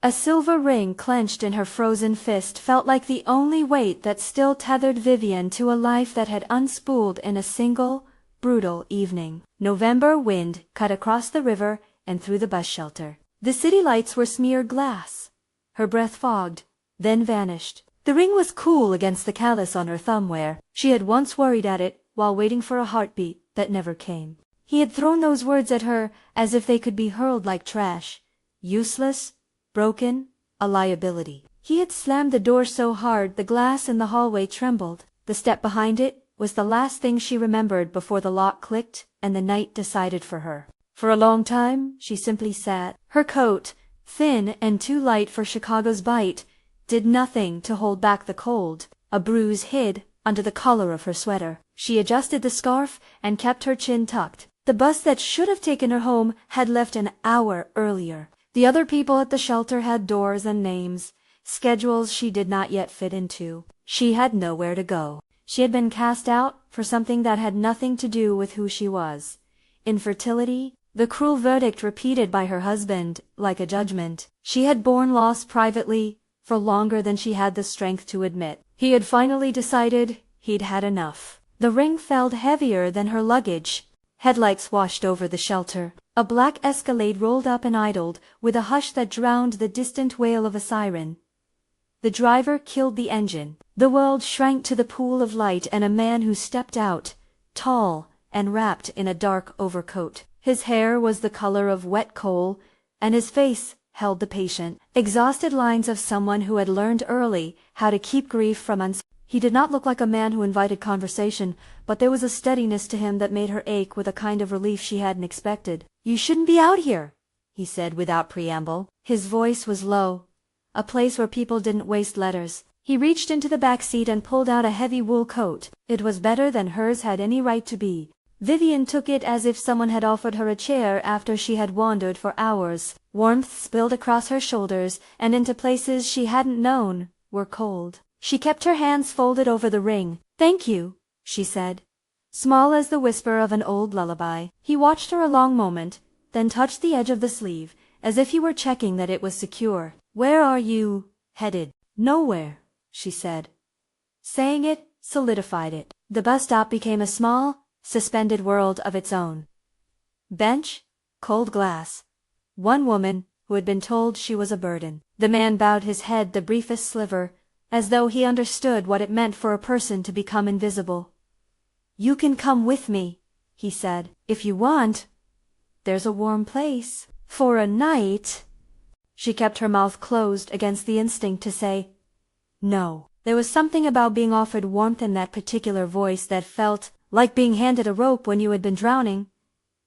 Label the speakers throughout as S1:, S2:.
S1: A silver ring clenched in her frozen fist felt like the only weight that still tethered Vivien to a life that had unspooled in a single, brutal evening. November wind cut across the river and through the bus shelter. The city lights were smeared glass. Her breath fogged, then vanished. The ring was cool against the callus on her thumb where she had once worried at it while waiting for a heartbeat that never came. He had thrown those words at her as if they could be hurled like trash. Useless, broken, a liability. He had slammed the door so hard the glass in the hallway trembled. The step behind it was the last thing she remembered before the lock clicked and the night decided for her. For a long time, she simply sat. Her coat, thin and too light for Chicago's bite, did nothing to hold back the cold. A bruise hid under the collar of her sweater. She adjusted the scarf and kept her chin tucked. The bus that should have taken her home had left an hour earlier. The other people at the shelter had doors and names, schedules she did not yet fit into. She had nowhere to go. She had been cast out for something that had nothing to do with who she was. Infertility, the cruel verdict repeated by her husband, like a judgment. She had borne loss privately for longer than she had the strength to admit. He had finally decided he'd had enough. The ring felt heavier than her luggage. Headlights washed over the shelter. A black Escalade rolled up and idled, with a hush that drowned the distant wail of a siren. The driver killed the engine. The world shrank to the pool of light and a man who stepped out, tall and wrapped in a dark overcoat. His hair was the color of wet coal, and his face held the patient, exhausted lines of someone who had learned early how to keep grief from He did not look like a man who invited conversation, but there was a steadiness to him that made her ache with a kind of relief she hadn't expected. "You shouldn't be out here," he said without preamble. His voice was low, a place where people didn't waste letters. He reached into the back seat and pulled out a heavy wool coat. It was better than hers had any right to be. Vivien took it as if someone had offered her a chair after she had wandered for hours. Warmth spilled across her shoulders and into places she hadn't known were cold. She kept her hands folded over the ring. "Thank you," she said, small as the whisper of an old lullaby. He watched her a long moment, then touched the edge of the sleeve, as if he were checking that it was secure. "Where are you headed?" "Nowhere," she said. Saying it solidified it. The bus stop became a small, suspended world of its own. Bench, cold glass. One woman who had been told she was a burden. The man bowed his head the briefest sliver, as though he understood what it meant for a person to become invisible. "You can come with me," he said, "if you want. There's a warm place. For a night." She kept her mouth closed against the instinct to say no. There was something about being offered warmth in that particular voice that felt like being handed a rope when you had been drowning.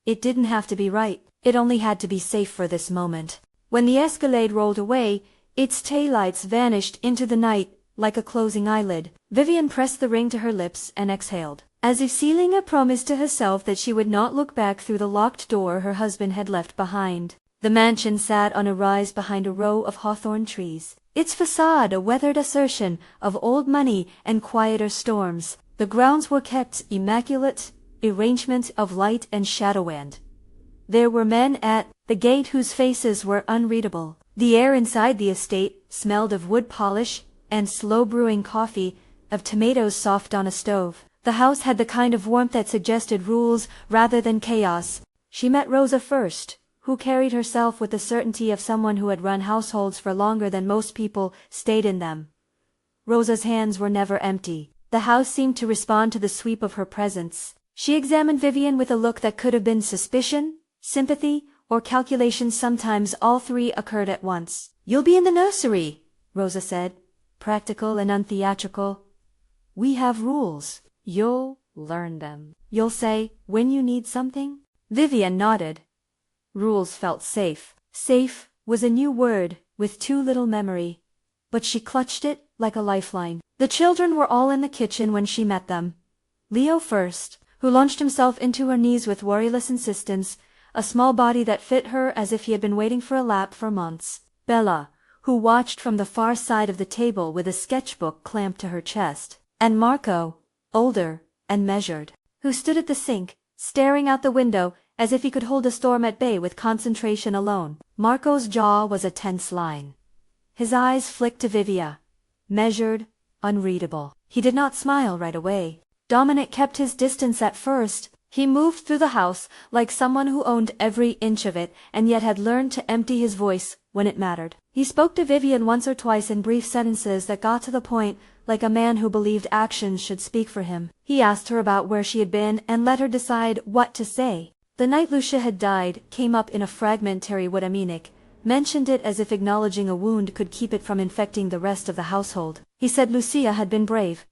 S1: It didn't have to be right. It only had to be safe for this moment. When the Escalade rolled away, its taillights vanished into the night like a closing eyelid. Vivien pressed the ring to her lips and exhaled, as if sealing a promise to herself that she would not look back through the locked door her husband had left behind. The mansion sat on a rise behind a row of hawthorn trees, its facade a weathered assertion of old money and quieter storms. The grounds were kept immaculate, arrangement of light and shadow, and there were men at the gate whose faces were unreadable. The air inside the estate smelled of wood polish and slow brewing coffee, of tomatoes soft on a stove. The house had the kind of warmth that suggested rules rather than chaos. She met Rosa first, who carried herself with the certainty of someone who had run households for longer than most people stayed in them. Rosa's hands were never empty. The house seemed to respond to the sweep of her presence. She examined Vivien with a look that could have been suspicion, sympathy, or calculation. Sometimes all three occurred at once. "You'll be in the nursery," Rosa said, practical and untheatrical. "We have rules. You'll learn them. You'll say when you need something." Vivien nodded. Rules felt safe. Safe was a new word, with too little memory. But she clutched it like a lifeline. The children were all in the kitchen when she met them. Leo first, who launched himself into her knees with worryless insistence, a small body that fit her as if he had been waiting for a lap for months. Bella, who watched from the far side of the table with a sketchbook clamped to her chest. And Marco, older and measured, who stood at the sink, staring out the window as if he could hold a storm at bay with concentration alone. Marco's jaw was a tense line. His eyes flicked to Vivien. Measured, unreadable. He did not smile right away. Dominic kept his distance at first. He moved through the house like someone who owned every inch of it and yet had learned to empty his voice when it mattered. He spoke to Vivien once or twice in brief sentences that got to the point, like a man who believed actions should speak for him. He asked her about where she had been and let her decide what to say. The night Lucia had died came up in a fragmentary Wadaminic, mentioned it as if acknowledging a wound could keep it from infecting the rest of the household. He said Lucia had been brave.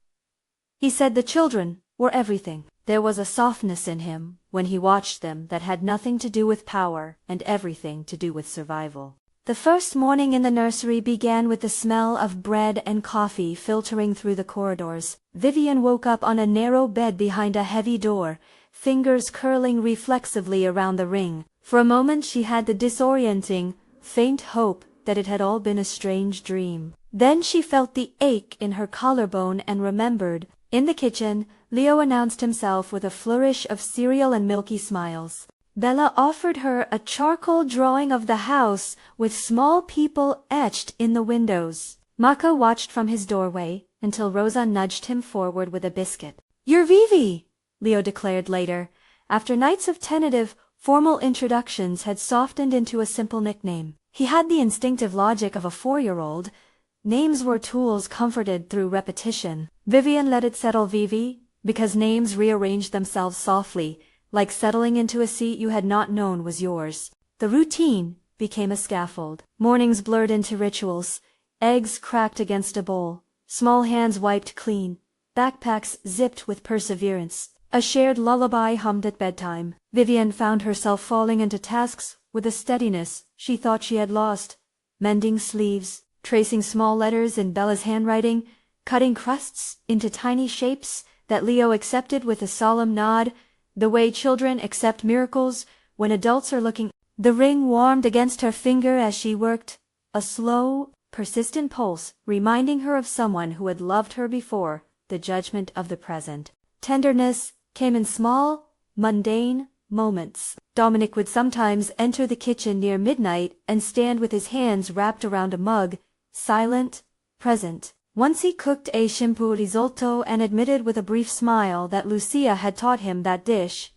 S1: He said the children were everything. There was a softness in him when he watched them that had nothing to do with power and everything to do with survival. The first morning in the nursery began with the smell of bread and coffee filtering through the corridors. Vivien woke up on a narrow bed behind a heavy door, fingers curling reflexively around the ring. For a moment she had the disorienting, faint hope that it had all been a strange dream. Then she felt the ache in her collarbone and remembered. In the kitchen, Leo announced himself with a flourish of cereal and milky smiles. Bella offered her a charcoal drawing of the house with small people etched in the windows. Maka watched from his doorway until Rosa nudged him forward with a biscuit. "You're Vivi," Leo declared later, after nights of tentative, formal introductions had softened into a simple nickname. He had the instinctive logic of a 4-year-old. Names were tools comforted through repetition. Vivien let it settle Vivi, because names rearranged themselves softly, like settling into a seat you had not known was yours. The routine became a scaffold. Mornings blurred into rituals, eggs cracked against a bowl, small hands wiped clean, backpacks zipped with perseverance. A shared lullaby hummed at bedtime. Vivien found herself falling into tasks with a steadiness she thought she had lost. Mending sleeves, tracing small letters in Bella's handwriting, cutting crusts into tiny shapes that Leo accepted with a solemn nod, the way children accept miracles when adults are looking. The ring warmed against her finger as she worked, a slow, persistent pulse reminding her of someone who had loved her before the judgment of the present. Tenderness came in small, mundane moments. Dominic would sometimes enter the kitchen near midnight and stand with his hands wrapped around a mug, silent, present. Once he cooked a shrimpu risotto and admitted with a brief smile that Lucia had taught him that dish.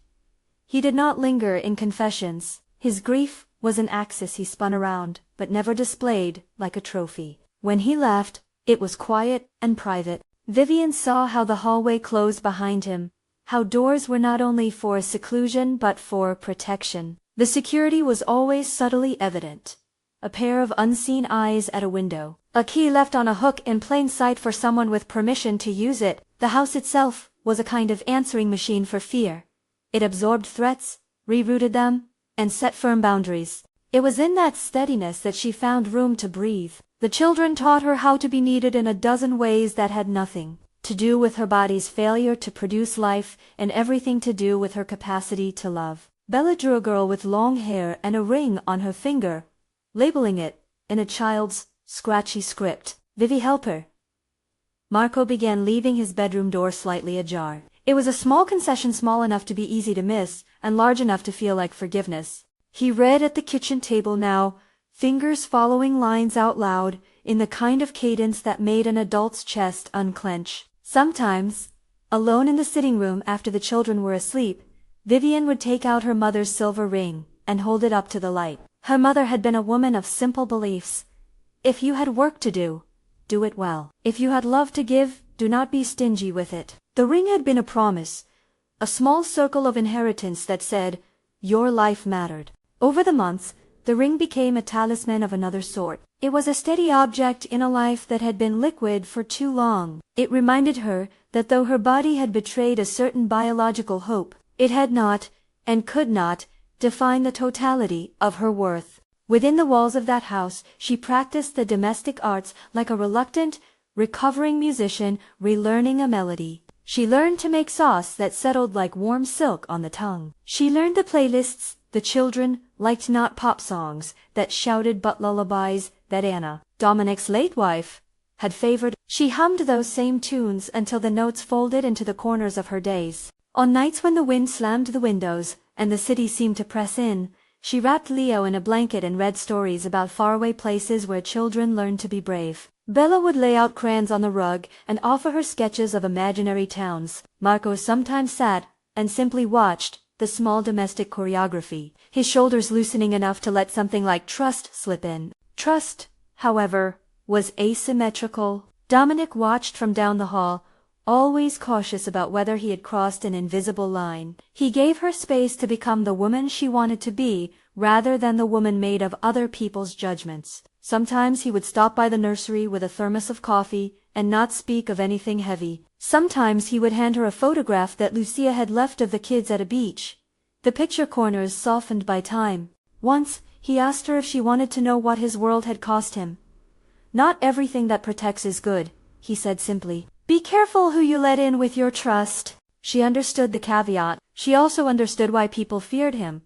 S1: He did not linger in confessions. His grief was an axis he spun around, but never displayed like a trophy. When he left, it was quiet and private. Vivien saw how the hallway closed behind him, how doors were not only for seclusion but for protection. The security was always subtly evident. A pair of unseen eyes at a window. A key left on a hook in plain sight for someone with permission to use it. The house itself was a kind of answering machine for fear. It absorbed threats, rerouted them, and set firm boundaries. It was in that steadiness that she found room to breathe. The children taught her how to be needed in a dozen ways that had nothing to do with her body's failure to produce life and everything to do with her capacity to love. Bella drew a girl with long hair and a ring on her finger, labeling it, in a child's scratchy script, "Vivi, help her." Marco began leaving his bedroom door slightly ajar. It was a small concession, small enough to be easy to miss, and large enough to feel like forgiveness. He read at the kitchen table now, fingers following lines out loud, in the kind of cadence that made an adult's chest unclench. Sometimes, alone in the sitting room after the children were asleep, Vivien would take out her mother's silver ring and hold it up to the light. Her mother had been a woman of simple beliefs. If you had work to do, do it well. If you had love to give, do not be stingy with it. The ring had been a promise, a small circle of inheritance that said, your life mattered. Over the months, the ring became a talisman of another sort. It was a steady object in a life that had been liquid for too long. It reminded her that though her body had betrayed a certain biological hope, it had not, and could not, define the totality of her worth. Within the walls of that house, she practiced the domestic arts like a reluctant, recovering musician relearning a melody. She learned to make sauce that settled like warm silk on the tongue. She learned the playlists the children liked, not pop songs that shouted but lullabies that Anna, Dominic's late wife, had favored. She hummed those same tunes until the notes folded into the corners of her days. On nights when the wind slammed the windows and the city seemed to press in, She wrapped Leo in a blanket and read stories about faraway places where children learn to be brave. Bella would lay out crayons on the rug and offer her sketches of imaginary towns. Marco sometimes sat and simply watched the small domestic choreography, his shoulders loosening enough to let something like trust slip in. Trust, however, was asymmetrical. Dominic watched from down the hall, always cautious about whether he had crossed an invisible line. He gave her space to become the woman she wanted to be, rather than the woman made of other people's judgments. Sometimes he would stop by the nursery with a thermos of coffee and not speak of anything heavy. Sometimes he would hand her a photograph that Lucia had left of the kids at a beach, the picture corners softened by time. Once, he asked her if she wanted to know what his world had cost him. "Not everything that protects is good," he said simply. "Be careful who you let in with your trust." She understood the caveat. She also understood why people feared him.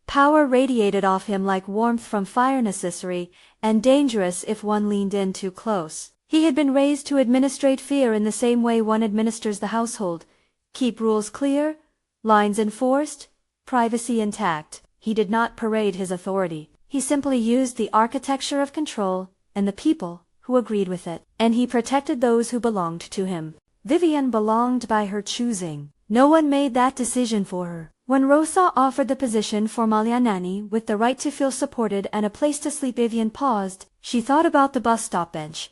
S1: Power radiated off him like warmth from fire, necessary and dangerous if one leaned in too close. He had been raised to administrate fear in the same way one administers the household. Keep rules clear, lines enforced, privacy intact. He did not parade his authority. He simply used the architecture of control and the people who agreed with it. And he protected those who belonged to him. Vivien belonged by her choosing. No one made that decision for her. When Rosa offered the position for Marianani with the right to feel supported and a place to sleep, Vivien paused. She thought about the bus stop bench,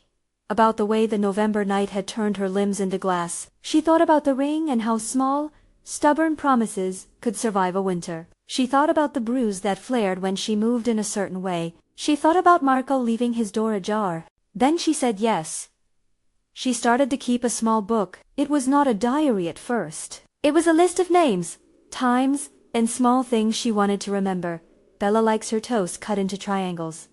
S1: about the way the November night had turned her limbs into glass. She thought about the ring and how small, stubborn promises could survive a winter. She thought about the bruise that flared when she moved in a certain way. She thought about Marco leaving his door ajar. Then she said yes. She started to keep a small book. It was not a diary at first. It was a list of names, times, and small things she wanted to remember. Bella likes her toast cut into triangles.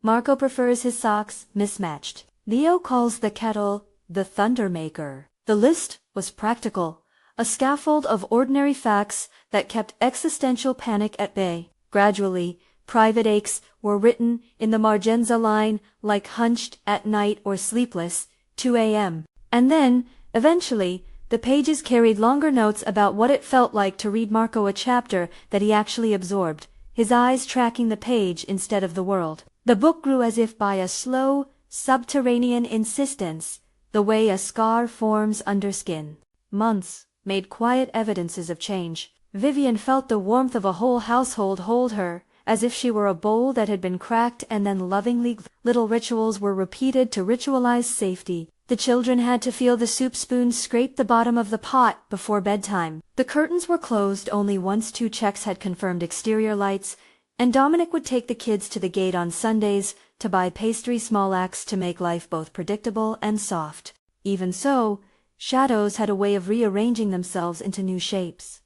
S1: Marco prefers his socks mismatched. Leo calls the kettle the thunder maker. The list was practical, a scaffold of ordinary facts that kept existential panic at bay. Gradually, private aches were written in the Margenza line like hunched at night or sleepless, 2 a.m. And then, eventually, the pages carried longer notes about what it felt like to read Marco a chapter that he actually absorbed, his eyes tracking the page instead of the world. The book grew as if by a slow, subterranean insistence, the way a scar forms under skin. Months made quiet evidences of change. Vivien felt the warmth of a whole household hold her, as if she were a bowl that had been cracked and then lovingly. Little rituals were repeated to ritualize safety. The children had to feel the soup spoon scrape the bottom of the pot before bedtime. The curtains were closed only once 2 checks had confirmed exterior lights, and Dominic would take the kids to the gate on Sundays to buy pastry small acts to make life both predictable and soft. Even so, shadows had a way of rearranging themselves into new shapes.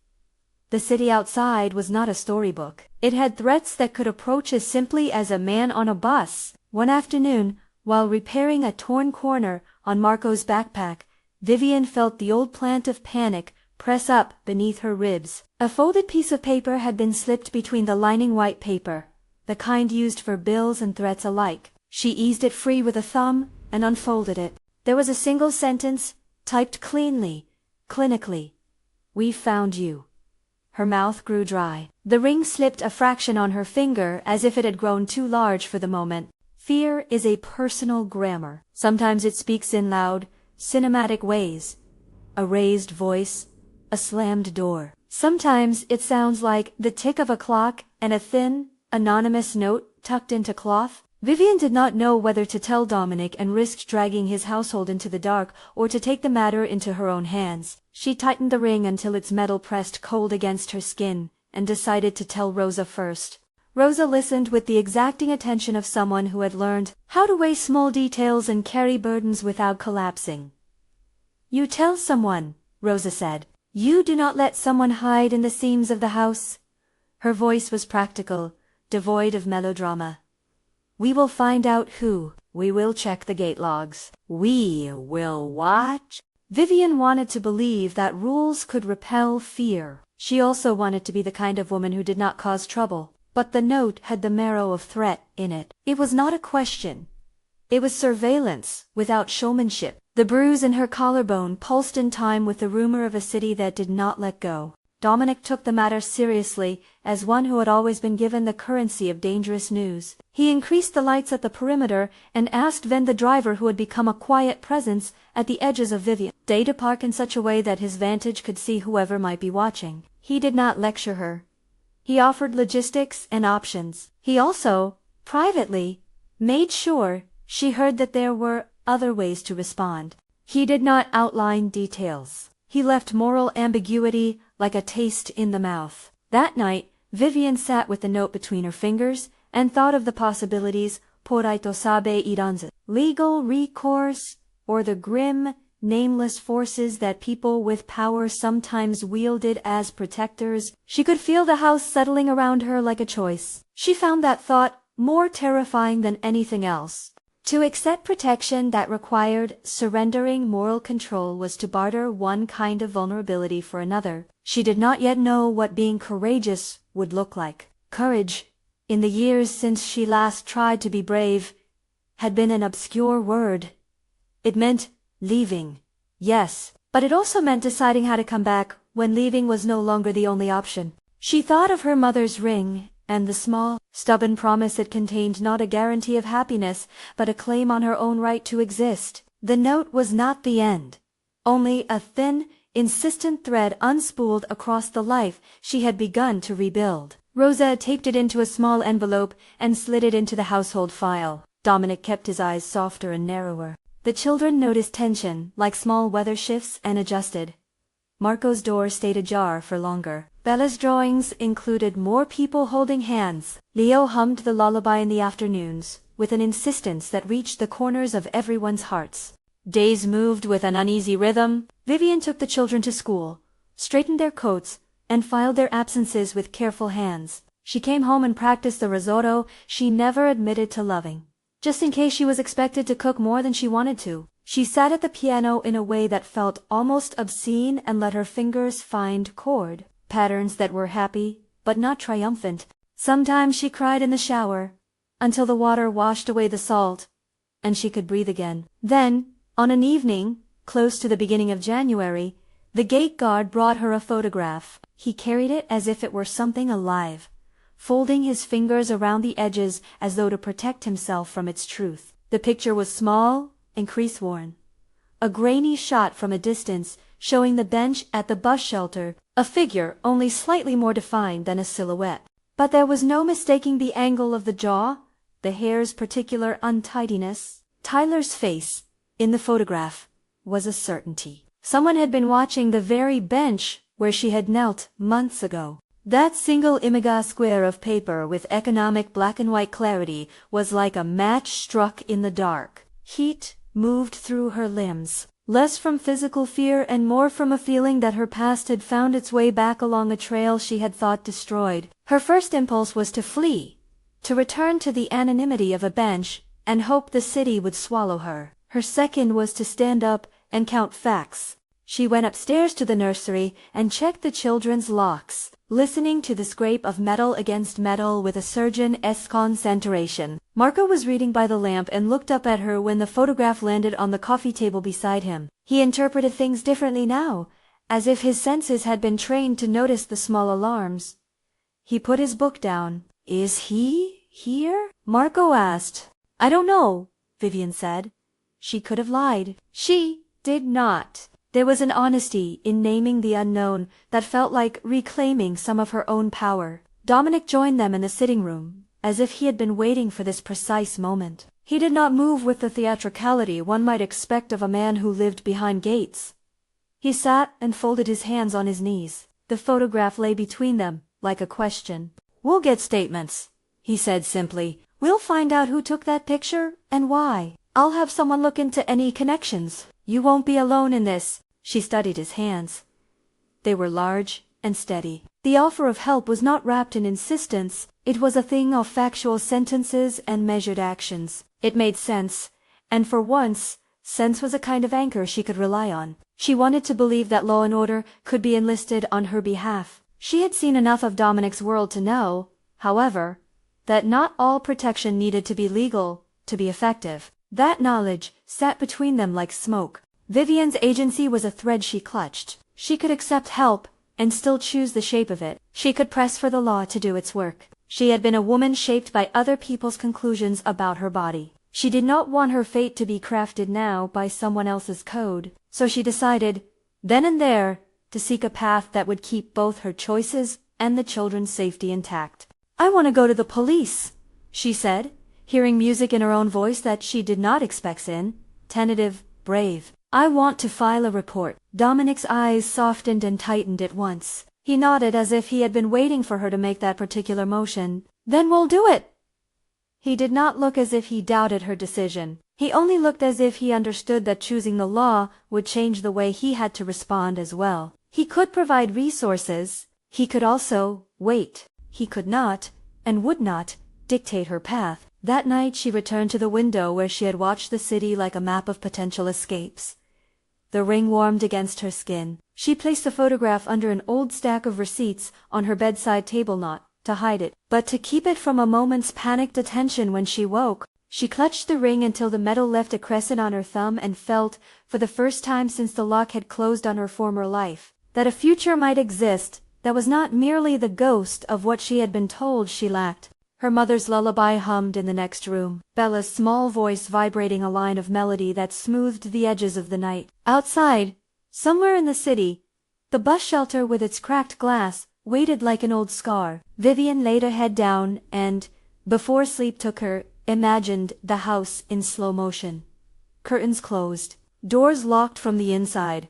S1: The city outside was not a storybook. It had threats that could approach as simply as a man on a bus. One afternoon, while repairing a torn corner on Marco's backpack, Vivien felt the old plant of panic press up beneath her ribs. A folded piece of paper had been slipped between the lining white paper, the kind used for bills and threats alike. She eased it free with a thumb and unfolded it. There was a single sentence, typed cleanly, clinically. "We found you." Her mouth grew dry. The ring slipped a fraction on her finger as if it had grown too large for the moment. Fear is a personal grammar. Sometimes it speaks in loud, cinematic ways. A raised voice, a slammed door. Sometimes it sounds like the tick of a clock and a thin, anonymous note tucked into cloth. Vivien did not know whether to tell Dominic and risk dragging his household into the dark or to take the matter into her own hands. She tightened the ring until its metal pressed cold against her skin and decided to tell Rosa first. Rosa listened with the exacting attention of someone who had learned how to weigh small details and carry burdens without collapsing. "You tell someone," Rosa said. "You do not let someone hide in the seams of the house." Her voice was practical, devoid of melodrama. "We will find out who. We will check the gate logs. We will watch." Vivien wanted to believe that rules could repel fear. She also wanted to be the kind of woman who did not cause trouble. But the note had the marrow of threat in it. It was not a question. It was surveillance without showmanship. The bruise in her collarbone pulsed in time with the rumor of a city that did not let go. Dominic took the matter seriously, as one who had always been given the currency of dangerous news. He increased the lights at the perimeter and asked Vivien, the driver who had become a quiet presence at the edges of Vivien, to park in such a way that his vantage could see whoever might be watching. He did not lecture her. He offered logistics and options. He also, privately, made sure she heard that there were other ways to respond. He did not outline details. He left moral ambiguity like a taste in the mouth. That night, Vivien sat with the note between her fingers and thought of the possibilities, poraito sabe iranze, legal recourse, or the grim, nameless forces that people with power sometimes wielded as protectors. She could feel the house settling around her like a choice. She found that thought more terrifying than anything else. To accept protection that required surrendering moral control was to barter one kind of vulnerability for another. She did not yet know what being courageous would look like. Courage, in the years since she last tried to be brave, had been an obscure word. It meant leaving, yes, but it also meant deciding how to come back when leaving was no longer the only option. She thought of her mother's ring, and the small, stubborn promise it contained, not a guarantee of happiness, but a claim on her own right to exist. The note was not the end. Only a thin, insistent thread unspooled across the life she had begun to rebuild. Rosa taped it into a small envelope and slid it into the household file. Dominic kept his eyes softer and narrower. The children noticed tension, like small weather shifts, and adjusted. Marco's door stayed ajar for longer. Bella's drawings included more people holding hands. Leo hummed the lullaby in the afternoons, with an insistence that reached the corners of everyone's hearts. Days moved with an uneasy rhythm. Vivien took the children to school, straightened their coats, and filed their absences with careful hands. She came home and practiced the risotto she never admitted to loving, just in case she was expected to cook more than she wanted to. She sat at the piano in a way that felt almost obscene and let her fingers find chord patterns that were happy, but not triumphant. Sometimes she cried in the shower, until the water washed away the salt, and she could breathe again. Then, on an evening, close to the beginning of January, the gate guard brought her a photograph. He carried it as if it were something alive, folding his fingers around the edges as though to protect himself from its truth. The picture was small and crease-worn. A grainy shot from a distance, showing the bench at the bus shelter, a figure only slightly more defined than a silhouette. But there was no mistaking the angle of the jaw, the hair's particular untidiness. Tyler's face, in the photograph, was a certainty. Someone had been watching the very bench where she had knelt months ago. That single imaga square of paper with economic black and white clarity was like a match struck in the dark. Heat moved through her limbs, less from physical fear and more from a feeling that her past had found its way back along a trail she had thought destroyed. Her first impulse was to flee, to return to the anonymity of a bench and hope the city would swallow her. Her second was to stand up and count facts. She went upstairs to the nursery and checked the children's locks, listening to the scrape of metal against metal with a surgeon's concentration. Marco was reading by the lamp and looked up at her when the photograph landed on the coffee table beside him. He interpreted things differently now, as if his senses had been trained to notice the small alarms. He put his book down. "Is he here?" Marco asked. "I don't know," Vivien said. She could have lied. She did not. There was an honesty in naming the unknown that felt like reclaiming some of her own power. Dominic joined them in the sitting room, as if he had been waiting for this precise moment. He did not move with the theatricality one might expect of a man who lived behind gates. He sat and folded his hands on his knees. The photograph lay between them, like a question. "We'll get statements," he said simply. "We'll find out who took that picture and why. I'll have someone look into any connections. You won't be alone in this." She studied his hands. They were large and steady. The offer of help was not wrapped in insistence. It was a thing of factual sentences and measured actions. It made sense, and for once, sense was a kind of anchor she could rely on. She wanted to believe that law and order could be enlisted on her behalf. She had seen enough of Dominic's world to know, however, that not all protection needed to be legal to be effective. That knowledge sat between them like smoke. Vivien's agency was a thread she clutched. She could accept help, and still choose the shape of it. She could press for the law to do its work. She had been a woman shaped by other people's conclusions about her body. She did not want her fate to be crafted now by someone else's code, so she decided, then and there, to seek a path that would keep both her choices and the children's safety intact. "I want to go to the police," she said, hearing music in her own voice that she did not expect in, tentative, brave. "I want to file a report." Dominic's eyes softened and tightened at once. He nodded as if he had been waiting for her to make that particular motion. "Then we'll do it." He did not look as if he doubted her decision. He only looked as if he understood that choosing the law would change the way he had to respond as well. He could provide resources. He could also wait. He could not, and would not, dictate her path. That night she returned to the window where she had watched the city like a map of potential escapes. The ring warmed against her skin. She placed the photograph under an old stack of receipts on her bedside table, not to hide it, but to keep it from a moment's panicked attention when she woke. She clutched the ring until the metal left a crescent on her thumb and felt, for the first time since the lock had closed on her former life, that a future might exist that was not merely the ghost of what she had been told she lacked. Her mother's lullaby hummed in the next room, Bella's small voice vibrating a line of melody that smoothed the edges of the night. Outside, somewhere in the city, the bus shelter with its cracked glass waited like an old scar. Vivien laid her head down and, before sleep took her, imagined the house in slow motion. Curtains closed, doors locked from the inside,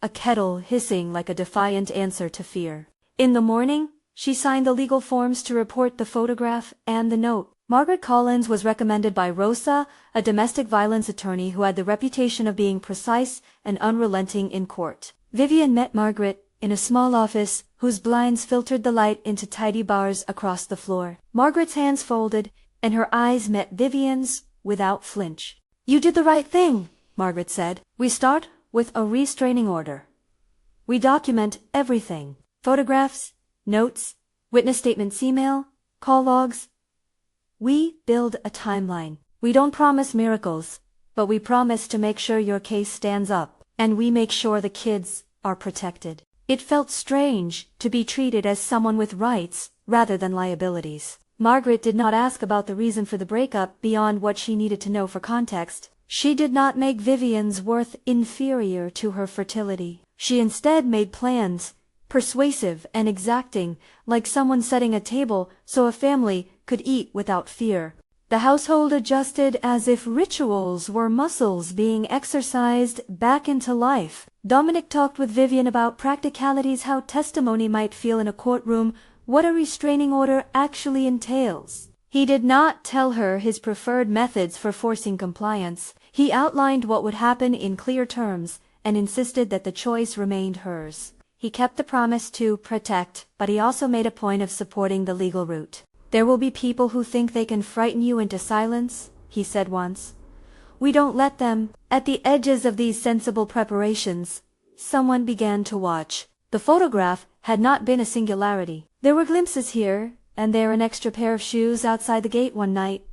S1: a kettle hissing like a defiant answer to fear. In the morning, she signed the legal forms to report the photograph and the note. Margaret Collins was recommended by Rosa, a domestic violence attorney who had the reputation of being precise and unrelenting in court. Vivien met Margaret in a small office whose blinds filtered the light into tidy bars across the floor. Margaret's hands folded, and her eyes met Vivien's without flinch. "You did the right thing," Margaret said. "We start with a restraining order. We document everything. Photographs, notes, witness statements, email, call logs. We build a timeline. We don't promise miracles, but we promise to make sure your case stands up, and we make sure the kids are protected." It felt strange to be treated as someone with rights rather than liabilities. Margaret did not ask about the reason for the breakup beyond what she needed to know for context. She did not make Vivien's worth inferior to her fertility. She instead made plans, persuasive and exacting, like someone setting a table so a family could eat without fear. The household adjusted as if rituals were muscles being exercised back into life. Dominic talked with Vivien about practicalities, how testimony might feel in a courtroom, what a restraining order actually entails. He did not tell her his preferred methods for forcing compliance. He outlined what would happen in clear terms and insisted that the choice remained hers. He kept the promise to protect, but he also made a point of supporting the legal route. "There will be people who think they can frighten you into silence," he said once. "We don't let them." At the edges of these sensible preparations, someone began to watch. The photograph had not been a singularity. There were glimpses here and there, an extra pair of shoes outside the gate one night,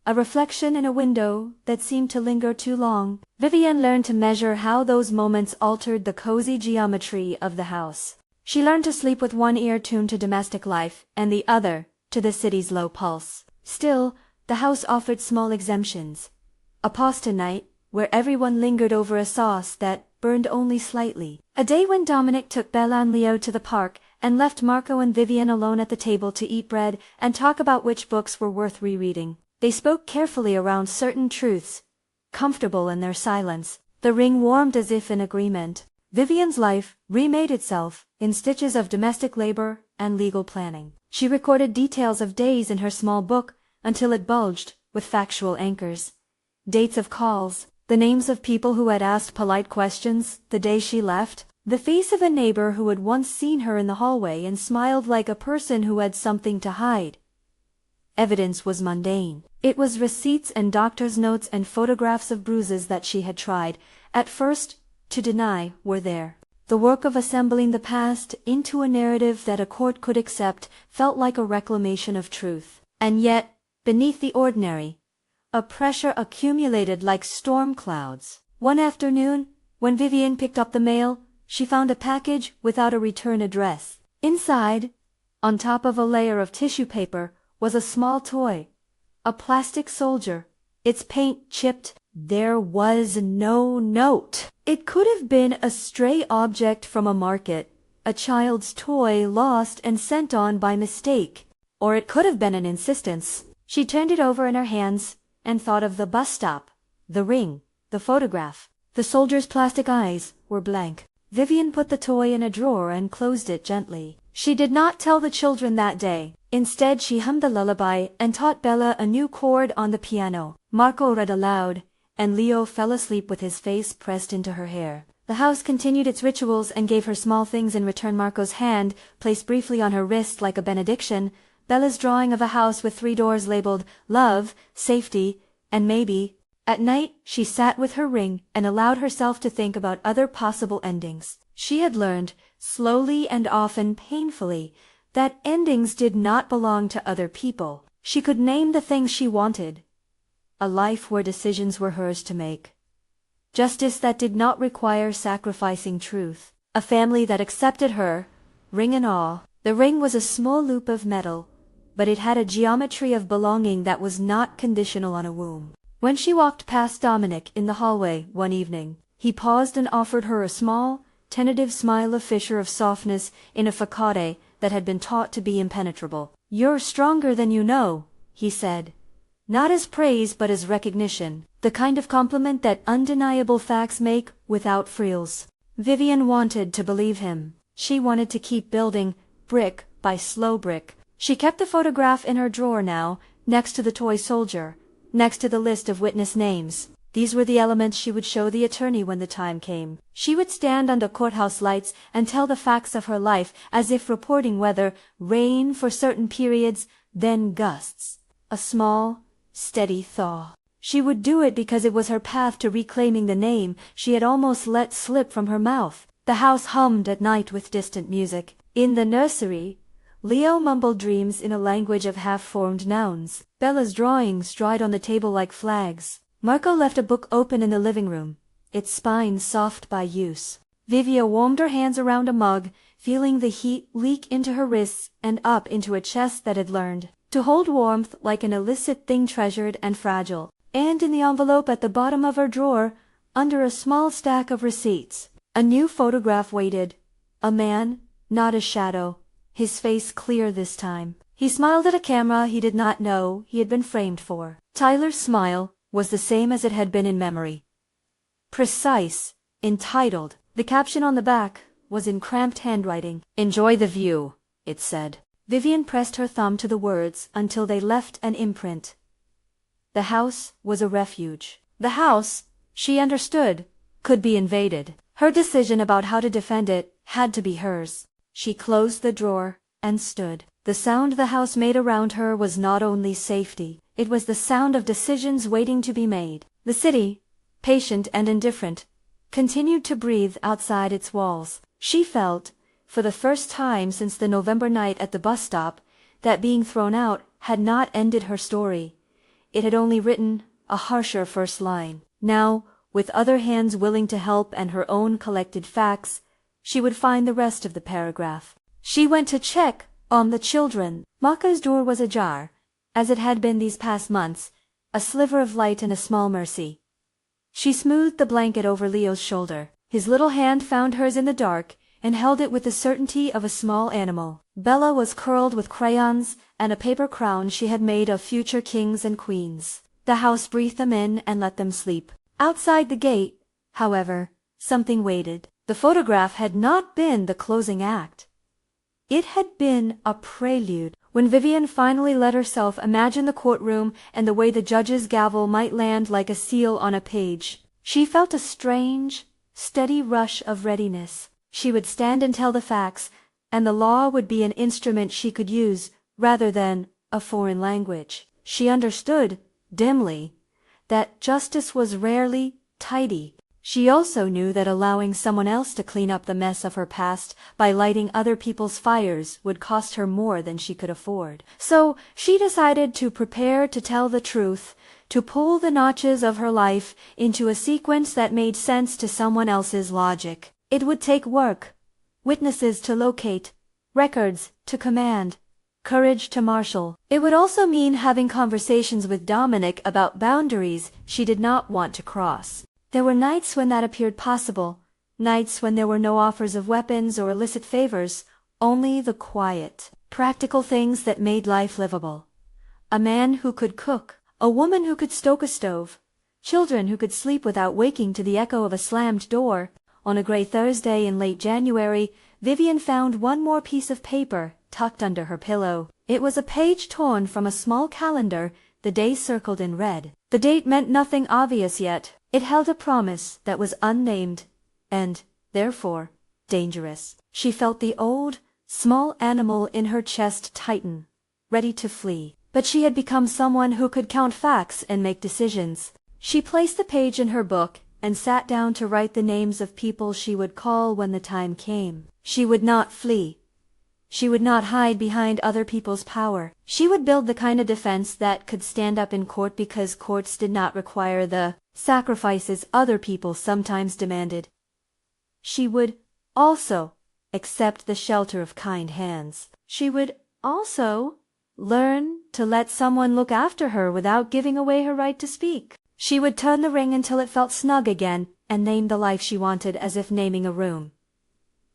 S1: a reflection in a window that seemed to linger too long. Vivien learned to measure how those moments altered the cozy geometry of the house. She learned to sleep with one ear tuned to domestic life and the other to the city's low pulse. Still, the house offered small exemptions. A pasta night, where everyone lingered over a sauce that burned only slightly. A day when Dominic took Bella and Leo to the park and left Marco and Vivien alone at the table to eat bread and talk about which books were worth rereading. They spoke carefully around certain truths, comfortable in their silence. The ring warmed as if in agreement. Vivien's life remade itself in stitches of domestic labor and legal planning. She recorded details of days in her small book until it bulged with factual anchors. Dates of calls, the names of people who had asked polite questions the day she left, the face of a neighbor who had once seen her in the hallway and smiled like a person who had something to hide. Evidence was mundane. It was receipts and doctor's notes and photographs of bruises that she had tried, at first, to deny were there. The work of assembling the past into a narrative that a court could accept felt like a reclamation of truth. And yet, beneath the ordinary, a pressure accumulated like storm clouds. One afternoon, when Vivien picked up the mail, she found a package without a return address. Inside, on top of a layer of tissue paper, was a small toy. A plastic soldier, its paint chipped. There was no note. It could have been a stray object from a market, a child's toy lost and sent on by mistake. Or it could have been an insistence. She turned it over in her hands and thought of the bus stop, the ring, the photograph. The soldier's plastic eyes were blank. Vivien put the toy in a drawer and closed it gently. She did not tell the children that day. Instead, she hummed a lullaby and taught Bella a new chord on the piano. Marco read aloud, and Leo fell asleep with his face pressed into her hair. The house continued its rituals and gave her small things in return. Marco's hand, placed briefly on her wrist like a benediction, Bella's drawing of a house with 3 doors labeled love, safety, and maybe. At night, she sat with her ring and allowed herself to think about other possible endings. She had learned, slowly and often painfully, that endings did not belong to other people. She could name the things she wanted. A life where decisions were hers to make. Justice that did not require sacrificing truth. A family that accepted her, ring and all. The ring was a small loop of metal, but it had a geometry of belonging that was not conditional on a womb. When she walked past Dominic in the hallway one evening, he paused and offered her a small, tentative smile, a fissure of softness in a facade that had been taught to be impenetrable. "You're stronger than you know," he said. Not as praise but as recognition, the kind of compliment that undeniable facts make without frills. Vivien wanted to believe him. She wanted to keep building, brick by slow brick. She kept the photograph in her drawer now, next to the toy soldier, next to the list of witness names. These were the elements she would show the attorney when the time came. She would stand under courthouse lights and tell the facts of her life as if reporting weather, rain for certain periods, then gusts. A small, steady thaw. She would do it because it was her path to reclaiming the name she had almost let slip from her mouth. The house hummed at night with distant music. In the nursery, Leo mumbled dreams in a language of half-formed nouns. Bella's drawings dried on the table like flags. Marco left a book open in the living room, its spine soft by use. Vivien warmed her hands around a mug, feeling the heat leak into her wrists and up into a chest that had learned to hold warmth like an illicit thing treasured and fragile. And in the envelope at the bottom of her drawer, under a small stack of receipts, a new photograph waited. A man, not a shadow, his face clear this time. He smiled at a camera he did not know he had been framed for. Tyler's smile was the same as it had been in memory. Precise, entitled. The caption on the back was in cramped handwriting. "Enjoy the view," it said. Vivien pressed her thumb to the words until they left an imprint. The house was a refuge. The house, she understood, could be invaded. Her decision about how to defend it had to be hers. She closed the drawer and stood. The sound the house made around her was not only safety, it was the sound of decisions waiting to be made. The city, patient and indifferent, continued to breathe outside its walls. She felt, for the first time since the November night at the bus stop, that being thrown out had not ended her story. It had only written a harsher first line. Now, with other hands willing to help and her own collected facts, she would find the rest of the paragraph. She went to check on the children. Maka's door was ajar, as it had been these past months, a sliver of light and a small mercy. She smoothed the blanket over Leo's shoulder. His little hand found hers in the dark and held it with the certainty of a small animal. Bella was curled with crayons and a paper crown she had made of future kings and queens. The house breathed them in and let them sleep. Outside the gate, however, something waited. The photograph had not been the closing act. It had been a prelude. When Vivien finally let herself imagine the courtroom and the way the judge's gavel might land like a seal on a page, she felt a strange, steady rush of readiness. She would stand and tell the facts, and the law would be an instrument she could use, rather than a foreign language. She understood, dimly, that justice was rarely tidy. She also knew that allowing someone else to clean up the mess of her past by lighting other people's fires would cost her more than she could afford. So she decided to prepare to tell the truth, to pull the notches of her life into a sequence that made sense to someone else's logic. It would take work, witnesses to locate, records to command, courage to marshal. It would also mean having conversations with Dominic about boundaries she did not want to cross. There were nights when that appeared possible, nights when there were no offers of weapons or illicit favors, only the quiet, practical things that made life livable. A man who could cook, a woman who could stoke a stove, children who could sleep without waking to the echo of a slammed door. On a gray Thursday in late January, Vivien found one more piece of paper tucked under her pillow. It was a page torn from a small calendar, the day circled in red. The date meant nothing obvious yet. It held a promise that was unnamed and, therefore, dangerous. She felt the old, small animal in her chest tighten, ready to flee. But she had become someone who could count facts and make decisions. She placed the page in her book and sat down to write the names of people she would call when the time came. She would not flee. She would not hide behind other people's power. She would build the kind of defense that could stand up in court because courts did not require the sacrifices other people sometimes demanded. She would also accept the shelter of kind hands. She would also learn to let someone look after her without giving away her right to speak. She would turn the ring until it felt snug again and name the life she wanted as if naming a room.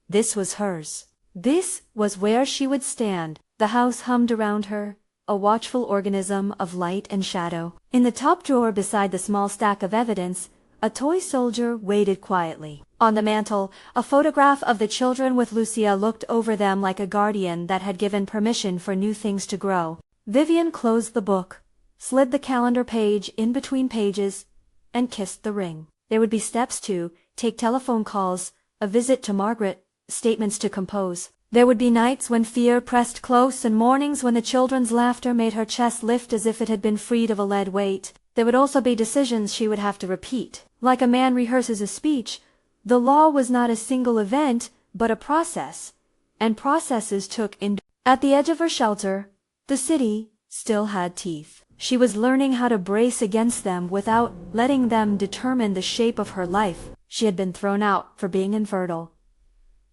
S1: This was hers. This was where she would stand. The house hummed around her, a watchful organism of light and shadow. In the top drawer beside the small stack of evidence, a toy soldier waited quietly. On the mantel, a photograph of the children with Lucia looked over them like a guardian that had given permission for new things to grow. Vivien closed the book, slid the calendar page in between pages, and kissed the ring. There would be steps to take telephone calls, a visit to Margaret, statements to compose. There would be nights when fear pressed close and mornings when the children's laughter made her chest lift as if it had been freed of a lead weight. There would also be decisions she would have to repeat. Like a man rehearses a speech, the law was not a single event, but a process, and processes took endurance. At the edge of her shelter, the city still had teeth. She was learning how to brace against them without letting them determine the shape of her life. She had been thrown out for being infertile.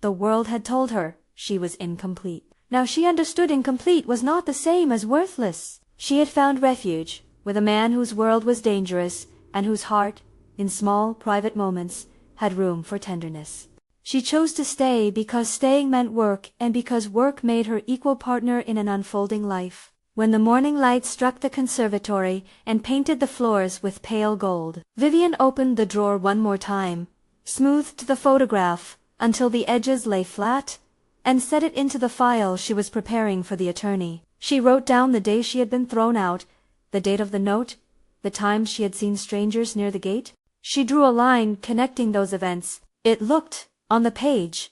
S1: The world had told her she was incomplete. Now she understood incomplete was not the same as worthless. She had found refuge with a man whose world was dangerous and whose heart, in small, private moments, had room for tenderness. She chose to stay because staying meant work and because work made her equal partner in an unfolding life. When the morning light struck the conservatory and painted the floors with pale gold, Vivien opened the drawer one more time, smoothed the photograph until the edges lay flat, and set it into the file she was preparing for the attorney. She wrote down the day she had been thrown out, the date of the note, the times she had seen strangers near the gate. She drew a line connecting those events. It looked, on the page,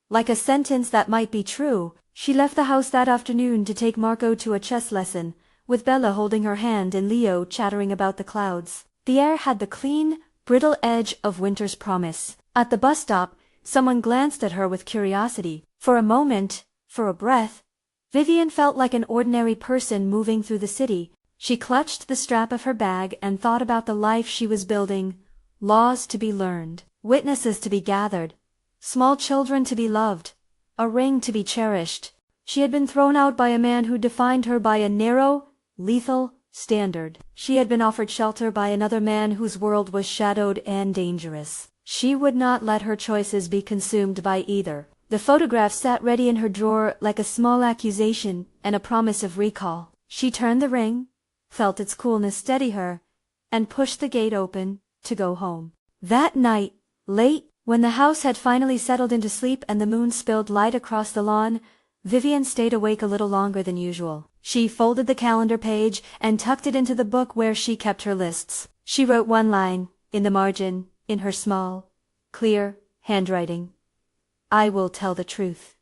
S1: like a sentence that might be true. She left the house that afternoon to take Marco to a chess lesson, with Bella holding her hand and Leo chattering about the clouds. The air had the clean, brittle edge of winter's promise. At the bus stop, someone glanced at her with curiosity. For a moment, for a breath, Vivien felt like an ordinary person moving through the city. She clutched the strap of her bag and thought about the life she was building, laws to be learned, witnesses to be gathered, small children to be loved, a ring to be cherished. She had been thrown out by a man who defined her by a narrow, lethal standard. She had been offered shelter by another man whose world was shadowed and dangerous. She would not let her choices be consumed by either. The photograph sat ready in her drawer like a small accusation and a promise of recall. She turned the ring, felt its coolness steady her, and pushed the gate open to go home. That night, late, when the house had finally settled into sleep and the moon spilled light across the lawn, Vivien stayed awake a little longer than usual. She folded the calendar page and tucked it into the book where she kept her lists. She wrote one line, in the margin, in her small, clear handwriting. I will tell the truth.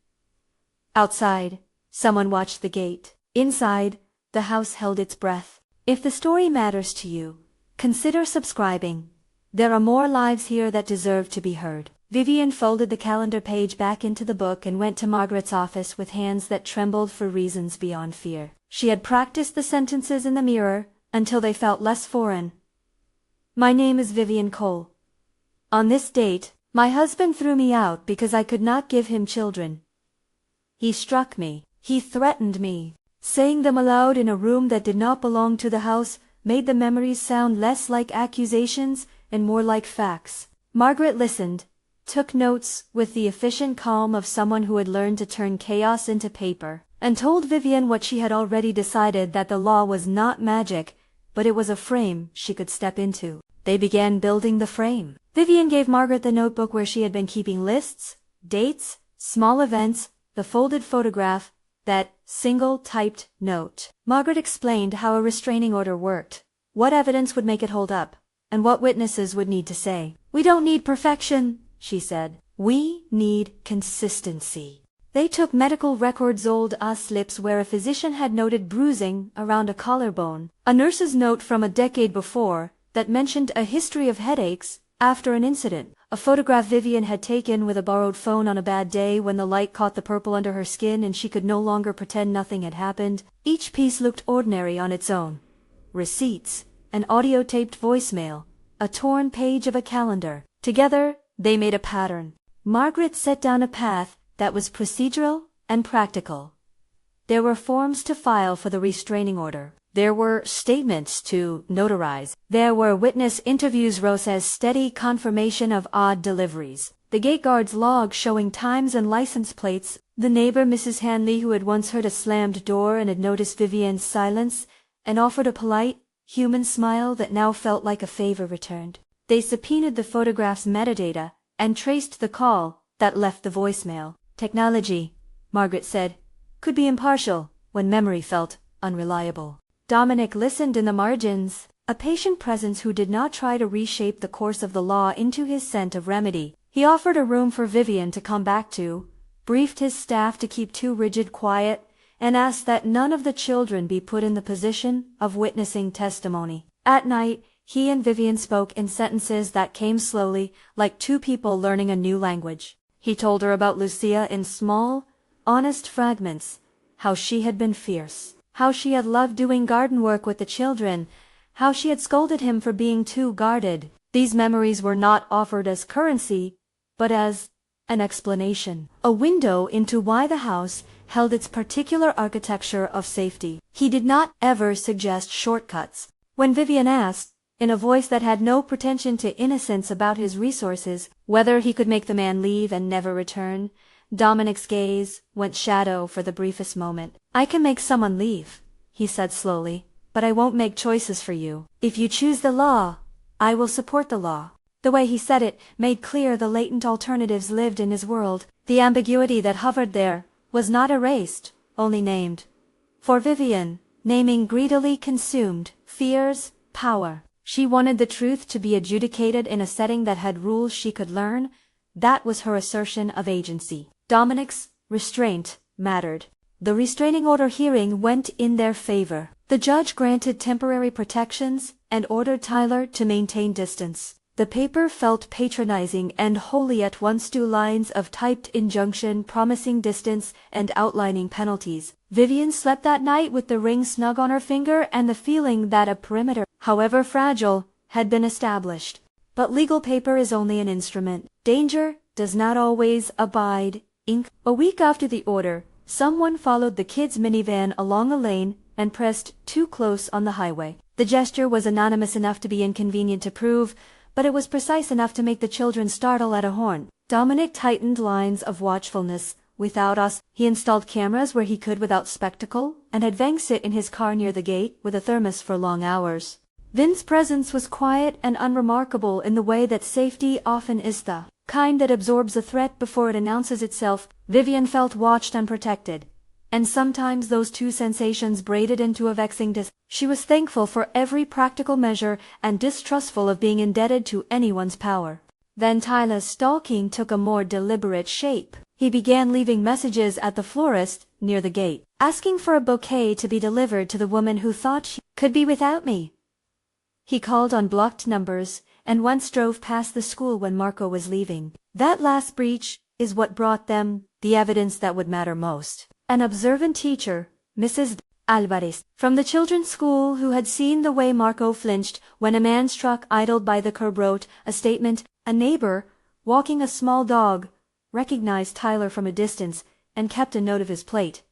S1: Outside, someone watched the gate. Inside, the house held its breath. If the story matters to you, consider subscribing. There are more lives here that deserve to be heard. Vivien folded the calendar page back into the book and went to Margaret's office with hands that trembled for reasons beyond fear. She had practiced the sentences in the mirror until they felt less foreign. My name is Vivien Cole. On this date, My husband threw me out because I could not give him children. He struck me. He threatened me. Saying them aloud in a room that did not belong to the house made the memories sound less like accusations and more like facts. Margaret listened, took notes with the efficient calm of someone who had learned to turn chaos into paper, and told Vivien what she had already decided, that the law was not magic, but it was a frame she could step into. They began building the frame. Vivien gave Margaret the notebook where she had been keeping lists, dates, small events, the folded photograph, that single typed note. Margaret explained how a restraining order worked, what evidence would make it hold up, and what witnesses would need to say. We don't need perfection, she said. We need consistency. They took medical records, old slips where a physician had noted bruising around a collarbone, a nurse's note from a decade before that mentioned a history of headaches after an incident, a photograph Vivien had taken with a borrowed phone on a bad day when the light caught the purple under her skin and she could no longer pretend nothing had happened. Each piece looked ordinary on its own. Receipts, an audio-taped voicemail, a torn page of a calendar. Together, they made a pattern. Margaret set down a path that was procedural and practical. There were forms to file for the restraining order. There were statements to notarize. There were witness interviews, Rosa's steady confirmation of odd deliveries. The gate guard's log showing times and license plates. The neighbor, Mrs. Hanley, who had once heard a slammed door and had noticed Vivien's silence, and offered a polite, human smile that now felt like a favor returned. They subpoenaed the photograph's metadata and traced the call that left the voicemail. Technology, Margaret said, could be impartial when memory felt unreliable. Dominic listened in the margins, a patient presence who did not try to reshape the course of the law into his scent of remedy. He offered a room for Vivien to come back to, briefed his staff to keep too rigid quiet, and asked that none of the children be put in the position of witnessing testimony. At night, he and Vivien spoke in sentences that came slowly, like two people learning a new language. He told her about Lucia in small, honest fragments, how she had been fierce, how she had loved doing garden work with the children, how she had scolded him for being too guarded. These memories were not offered as currency, but as an explanation, a window into why the house held its particular architecture of safety. He did not ever suggest shortcuts. When Vivien asked, in a voice that had no pretension to innocence about his resources, whether he could make the man leave and never return, Dominic's gaze went shadow for the briefest moment. I can make someone leave, he said slowly, but I won't make choices for you. If you choose the law, I will support the law. The way he said it made clear the latent alternatives lived in his world. The ambiguity that hovered there was not erased, only named. For Vivien, naming greedily consumed fears power. She wanted the truth to be adjudicated in a setting that had rules she could learn. That was her assertion of agency. Dominic's restraint mattered. The restraining order hearing went in their favor. The judge granted temporary protections and ordered Tyler to maintain distance. The paper felt patronizing and wholly at once, 2 lines of typed injunction promising distance and outlining penalties. Vivien slept that night with the ring snug on her finger and the feeling that a perimeter, however fragile, had been established. But legal paper is only an instrument. Danger does not always abide ink. A week after the order, someone followed the kids' minivan along a lane and pressed too close on the highway. The gesture was anonymous enough to be inconvenient to prove, but it was precise enough to make the children startle at a horn. Dominic tightened lines of watchfulness. Without us, he installed cameras where he could without spectacle, and had Vang sit in his car near the gate with a thermos for long hours. Vin's presence was quiet and unremarkable in the way that safety often is, the kind that absorbs a threat before it announces itself. Vivien felt watched and protected, and sometimes those two sensations braided into a vexing She was thankful for every practical measure and distrustful of being indebted to anyone's power. Then Tyler's stalking took a more deliberate shape. He began leaving messages at the florist near the gate, asking for a bouquet to be delivered to the woman who thought she could be without me. He called on blocked numbers, and once drove past the school when Marco was leaving. That last breach is what brought them the evidence that would matter most. An observant teacher, Mrs. Alvarez, from the children's school, who had seen the way Marco flinched when a man's truck idled by the curb, wrote a statement. A neighbor, walking a small dog, recognized Tyler from a distance and kept a note of his plate.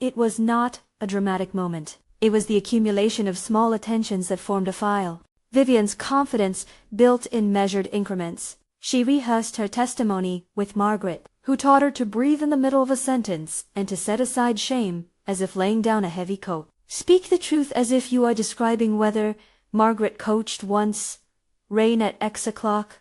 S1: It was not a dramatic moment. It was the accumulation of small attentions that formed a file. Vivien's confidence built in measured increments. She rehearsed her testimony with Margaret, who taught her to breathe in the middle of a sentence and to set aside shame as if laying down a heavy coat. Speak the truth as if you are describing weather, Margaret coached once. Rain at X o'clock.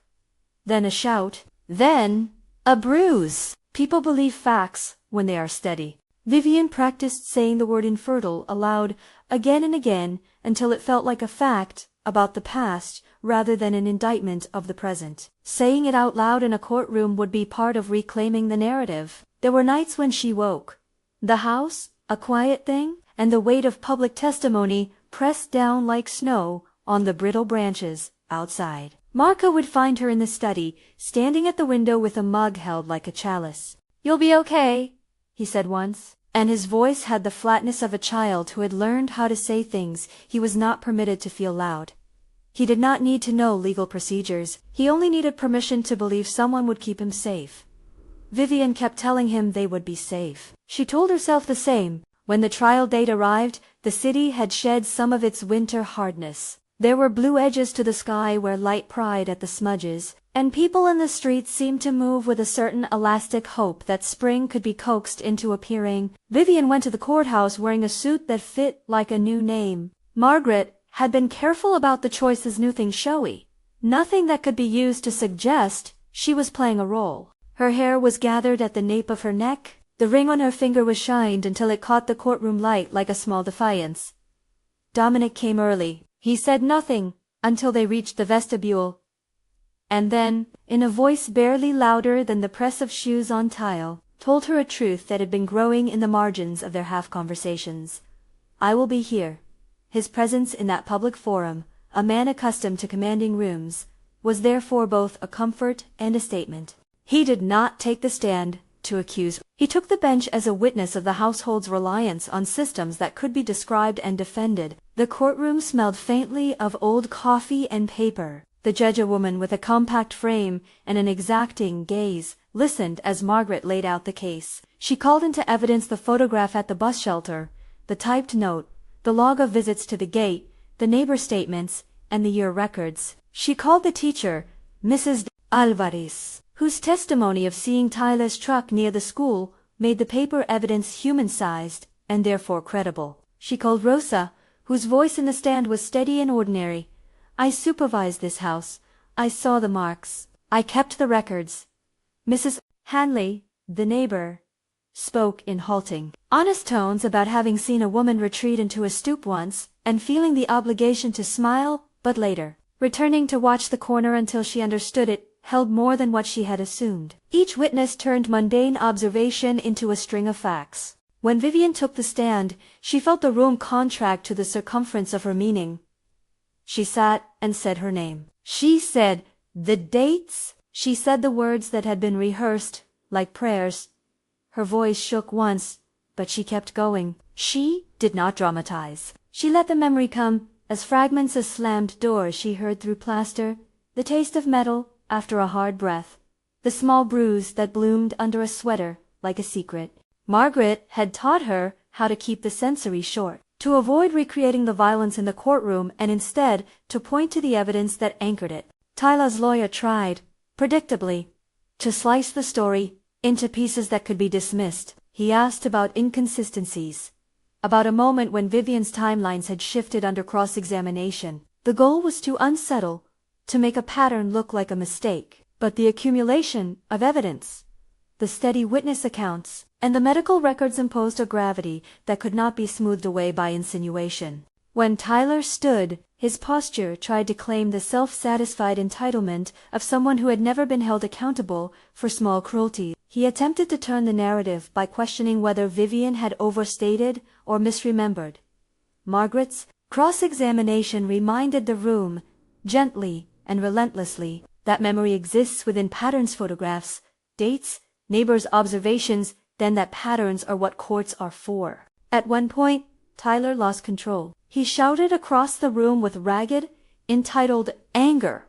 S1: Then a shout. Then a bruise. People believe facts when they are steady. Vivien practiced saying the word infertile aloud again and again until it felt like a fact about the past rather than an indictment of the present. Saying it out loud in a courtroom would be part of reclaiming the narrative. There were nights when she woke. The house, a quiet thing, and the weight of public testimony pressed down like snow on the brittle branches outside. Marco would find her in the study, standing at the window with a mug held like a chalice. "You'll be okay," he said once, and his voice had the flatness of a child who had learned how to say things he was not permitted to feel loud. He did not need to know legal procedures. He only needed permission to believe someone would keep him safe. Vivien kept telling him they would be safe. She told herself the same. When the trial date arrived, the city had shed some of its winter hardness. There were blue edges to the sky where light pried at the smudges, and people in the streets seemed to move with a certain elastic hope that spring could be coaxed into appearing. Vivien went to the courthouse wearing a suit that fit like a new name. Margaret had been careful about the choices, nothing showy, nothing that could be used to suggest she was playing a role. Her hair was gathered at the nape of her neck. The ring on her finger was shined until it caught the courtroom light like a small defiance. Dominic came early. He said nothing until they reached the vestibule. And then, in a voice barely louder than the press of shoes on tile, told her a truth that had been growing in the margins of their half-conversations. "I will be here." His presence in that public forum, a man accustomed to commanding rooms, was therefore both a comfort and a statement. He did not take the stand to accuse. He took the bench as a witness of the household's reliance on systems that could be described and defended. The courtroom smelled faintly of old coffee and paper. The judge, a woman with a compact frame and an exacting gaze, listened as Margaret laid out the case. She called into evidence the photograph at the bus shelter, the typed note, the log of visits to the gate, the neighbor statements, and the year records. She called the teacher, Mrs. Alvarez, whose testimony of seeing Tyler's truck near the school made the paper evidence human-sized and therefore credible. She called Rosa, whose voice in the stand was steady and ordinary. "I supervised this house. I saw the marks. I kept the records." Mrs. Hanley, the neighbor, spoke in halting, honest tones about having seen a woman retreat into a stoop once and feeling the obligation to smile, but later, returning to watch the corner until she understood it held more than what she had assumed. Each witness turned mundane observation into a string of facts. When Vivien took the stand, she felt the room contract to the circumference of her meaning. She sat and said her name. She said the dates. She said the words that had been rehearsed, like prayers. Her voice shook once, but she kept going. She did not dramatize. She let the memory come, as fragments of slammed doors she heard through plaster, the taste of metal after a hard breath, the small bruise that bloomed under a sweater like a secret. Margaret had taught her how to keep the sensory short, to avoid recreating the violence in the courtroom and instead to point to the evidence that anchored it. Tyler's lawyer tried, predictably, to slice the story into pieces that could be dismissed. He asked about inconsistencies, about a moment when Vivien's timelines had shifted under cross-examination. The goal was to unsettle, to make a pattern look like a mistake. But the accumulation of evidence, the steady witness accounts, and the medical records imposed a gravity that could not be smoothed away by insinuation. When Tyler stood, his posture tried to claim the self-satisfied entitlement of someone who had never been held accountable for small cruelties. He attempted to turn the narrative by questioning whether Vivien had overstated or misremembered. Margaret's cross-examination reminded the room, gently and relentlessly, that memory exists within patterns, photographs, dates, neighbors' observations, then that patterns are what courts are for. At one point, Tyler lost control. He shouted across the room with ragged, entitled anger.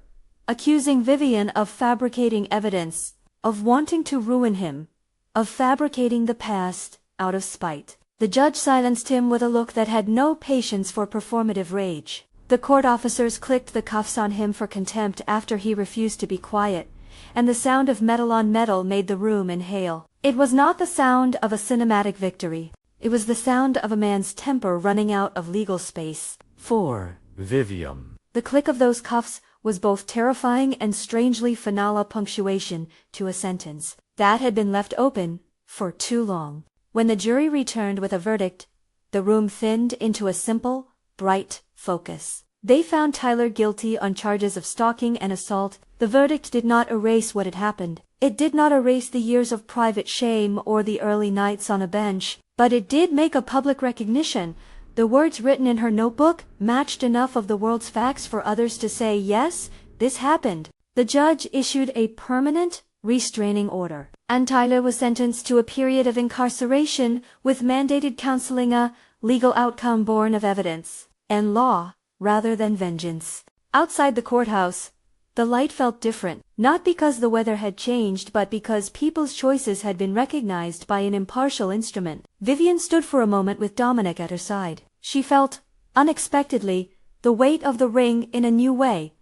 S1: accusing Vivien of fabricating evidence, of wanting to ruin him, of fabricating the past out of spite. The judge silenced him with a look that had no patience for performative rage. The court officers clicked the cuffs on him for contempt after he refused to be quiet, and the sound of metal on metal made the room inhale. It was not the sound of a cinematic victory. It was the sound of a man's temper running out of legal space.
S2: For Vivien.
S1: The click of those cuffs was both terrifying and strangely finale punctuation to a sentence that had been left open for too long. When the jury returned with a verdict, the room thinned into a simple, bright focus. They found Tyler guilty on charges of stalking and assault. The verdict did not erase what had happened. It did not erase the years of private shame or the early nights on a bench, but it did make a public recognition. The words written in her notebook matched enough of the world's facts for others to say, yes, this happened. The judge issued a permanent restraining order, and Tyler was sentenced to a period of incarceration with mandated counseling, a legal outcome born of evidence and law rather than vengeance. Outside the courthouse, the light felt different, not because the weather had changed but because people's choices had been recognized by an impartial instrument. Vivien stood for a moment with Dominic at her side. She felt, unexpectedly, the weight of the ring in a new way,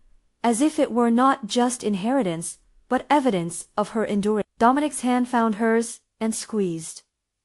S1: as if it were not just inheritance, but evidence of her endurance. Dominic's hand found hers and squeezed.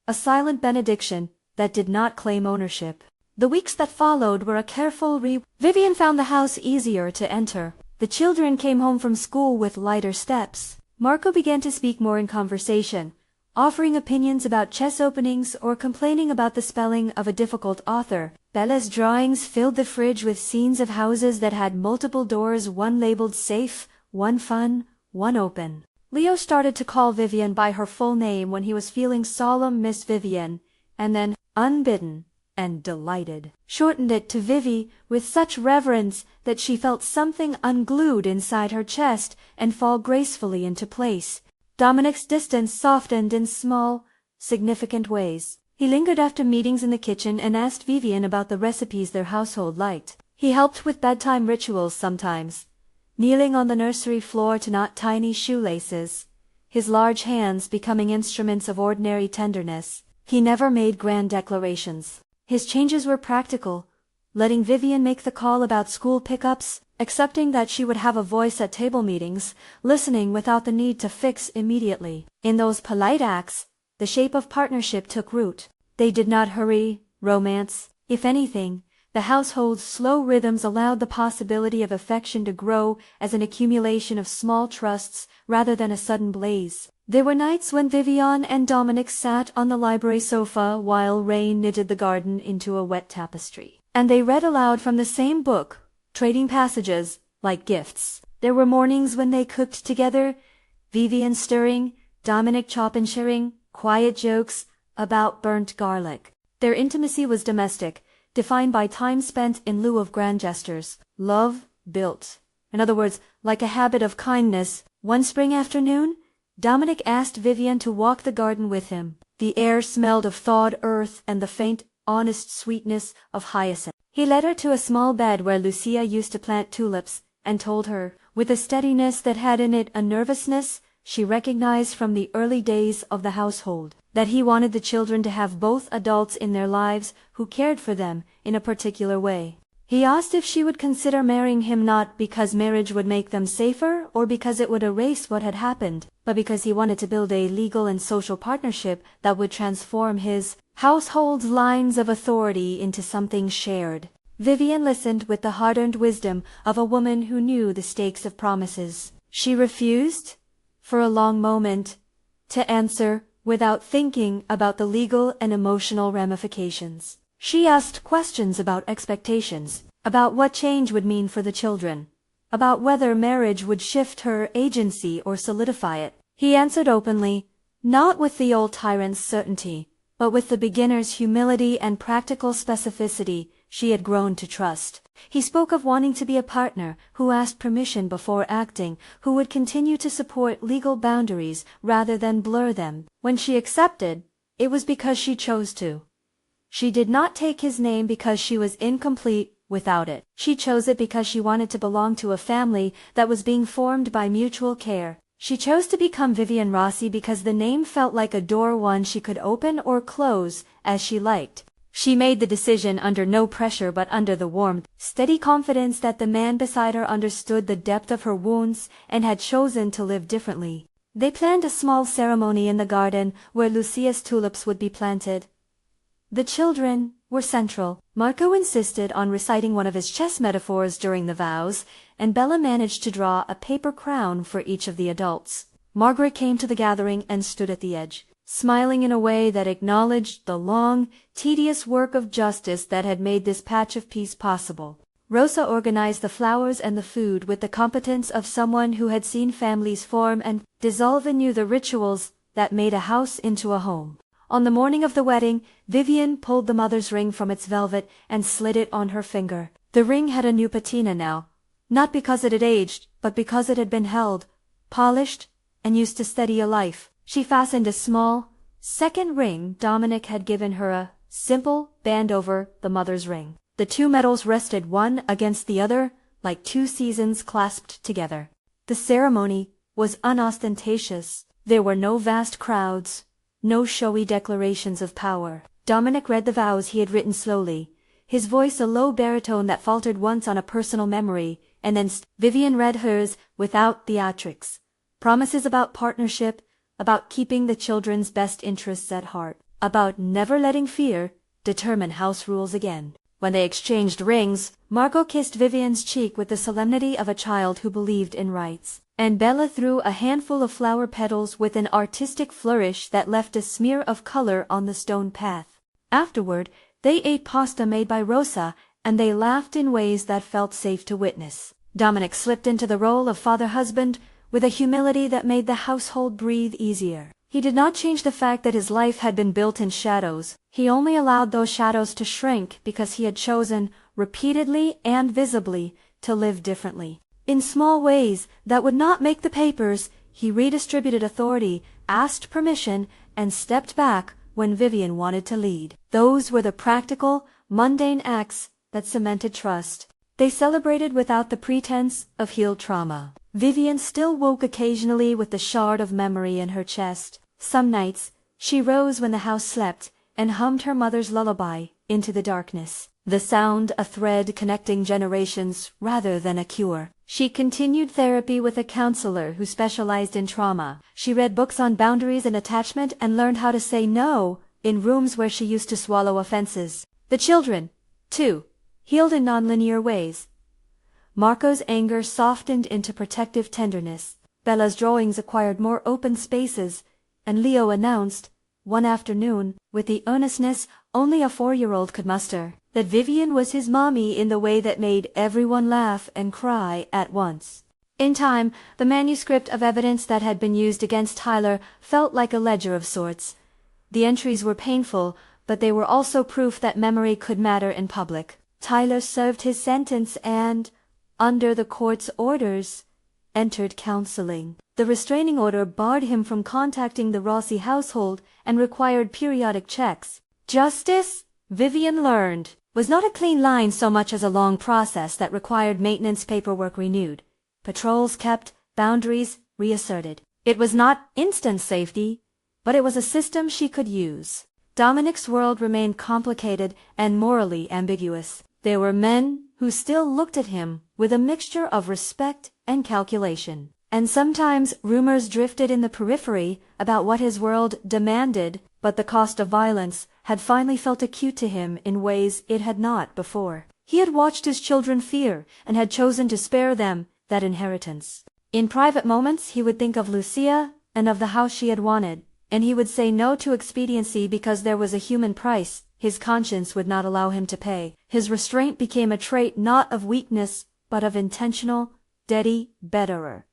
S1: A silent benediction that did not claim ownership. The weeks that followed were a careful Vivien found the house easier to enter. The children came home from school with lighter steps. Marco began to speak more in conversation, offering opinions about chess openings or complaining about the spelling of a difficult author. Bella's drawings filled the fridge with scenes of houses that had multiple doors, one labeled safe, one fun, one open. Leo started to call Vivien by her full name when he was feeling solemn Miss Vivien, and then, unbidden and delighted, shortened it to Vivi with such reverence that she felt something unglued inside her chest and fall gracefully into place. Dominic's distance softened in small, significant ways. He lingered after meetings in the kitchen and asked Vivien about the recipes their household liked. He helped with bedtime rituals sometimes, kneeling on the nursery floor to knot tiny shoelaces, his large hands becoming instruments of ordinary tenderness. He never made grand declarations. His changes were practical, letting Vivien make the call about school pickups, accepting that she would have a voice at table meetings, listening without the need to fix immediately. In those polite acts, the shape of partnership took root. They did not hurry romance. If anything, the household's slow rhythms allowed the possibility of affection to grow as an accumulation of small trusts rather than a sudden blaze. There were nights when Vivien and Dominic sat on the library sofa while rain knitted the garden into a wet tapestry, and they read aloud from the same book, trading passages like gifts. There were mornings when they cooked together, Vivien stirring, Dominic chopping, sharing quiet jokes about burnt garlic. Their intimacy was domestic, defined by time spent in lieu of grand gestures. Love built. In other words, like a habit of kindness. One spring afternoon, Dominic asked Vivien to walk the garden with him. The air smelled of thawed earth and the faint, honest sweetness of hyacinth. He led her to a small bed where Lucia used to plant tulips, and told her, with a steadiness that had in it a nervousness she recognized from the early days of the household, that he wanted the children to have both adults in their lives who cared for them in a particular way. He asked if she would consider marrying him, not because marriage would make them safer or because it would erase what had happened, but because he wanted to build a legal and social partnership that would transform his household's lines of authority into something shared. Vivien listened with the hard-earned wisdom of a woman who knew the stakes of promises. She refused, for a long moment, to answer without thinking about the legal and emotional ramifications. She asked questions about expectations, about what change would mean for the children, about whether marriage would shift her agency or solidify it. He answered openly, not with the old tyrant's certainty, but with the beginner's humility and practical specificity she had grown to trust. He spoke of wanting to be a partner who asked permission before acting, who would continue to support legal boundaries rather than blur them. When she accepted, it was because she chose to. She did not take his name because she was incomplete without it. She chose it because she wanted to belong to a family that was being formed by mutual care. She chose to become Vivien Rossi because the name felt like a door one she could open or close as she liked. She made the decision under no pressure but under the warm, steady confidence that the man beside her understood the depth of her wounds and had chosen to live differently. They planned a small ceremony in the garden where Lucia's tulips would be planted. The children were central. Marco insisted on reciting one of his chess metaphors during the vows, and Bella managed to draw a paper crown for each of the adults. Margaret came to the gathering and stood at the edge, smiling in a way that acknowledged the long, tedious work of justice that had made this patch of peace possible. Rosa organized the flowers and the food with the competence of someone who had seen families form and dissolve and knew the rituals that made a house into a home. On the morning of the wedding, Vivien pulled the mother's ring from its velvet and slid it on her finger. The ring had a new patina now, not because it had aged, but because it had been held, polished, and used to steady a life. She fastened a small, second ring Dominic had given her, a simple band over the mother's ring. The two metals rested one against the other, like two seasons clasped together. The ceremony was unostentatious. There were no vast crowds, no showy declarations of power. Dominic read the vows he had written slowly, his voice a low baritone that faltered once on a personal memory, and then Vivien read hers without theatrics. Promises about partnership, about keeping the children's best interests at heart, about never letting fear determine house rules again. When they exchanged rings, Margot kissed Vivien's cheek with the solemnity of a child who believed in rights, and Bella threw a handful of flower petals with an artistic flourish that left a smear of color on the stone path. Afterward, they ate pasta made by Rosa, and they laughed in ways that felt safe to witness. Dominic slipped into the role of father-husband with a humility that made the household breathe easier. He did not change the fact that his life had been built in shadows. He only allowed those shadows to shrink because he had chosen, repeatedly and visibly, to live differently. In small ways that would not make the papers, he redistributed authority, asked permission, and stepped back when Vivien wanted to lead. Those were the practical, mundane acts that cemented trust. They celebrated without the pretense of healed trauma. Vivien still woke occasionally with the shard of memory in her chest. Some nights, she rose when the house slept and hummed her mother's lullaby into the darkness, the sound a thread connecting generations rather than a cure. She continued therapy with a counselor who specialized in trauma. She read books on boundaries and attachment and learned how to say no in rooms where she used to swallow offenses. The children, too, healed in nonlinear ways. Marco's anger softened into protective tenderness. Bella's drawings acquired more open spaces, and Leo announced, one afternoon, with the earnestness only a 4-year-old could muster, that Vivien was his mommy in the way that made everyone laugh and cry at once. In time, the manuscript of evidence that had been used against Tyler felt like a ledger of sorts. The entries were painful, but they were also proof that memory could matter in public. Tyler served his sentence and, under the court's orders, entered counseling. The restraining order barred him from contacting the Rossi household and required periodic checks. Justice, Vivien learned, was not a clean line so much as a long process that required maintenance paperwork renewed, patrols kept, boundaries reasserted. It was not instant safety, but it was a system she could use. Dominic's world remained complicated and morally ambiguous. There were men who still looked at him with a mixture of respect and calculation. And sometimes rumors drifted in the periphery about what his world demanded, but the cost of violence had finally felt acute to him in ways it had not before. He had watched his children fear and had chosen to spare them that inheritance. In private moments he would think of Lucia and of the house she had wanted, and he would say no to expediency because there was a human price his conscience would not allow him to pay. His restraint became a trait not of weakness, but of intentional, steady betterer.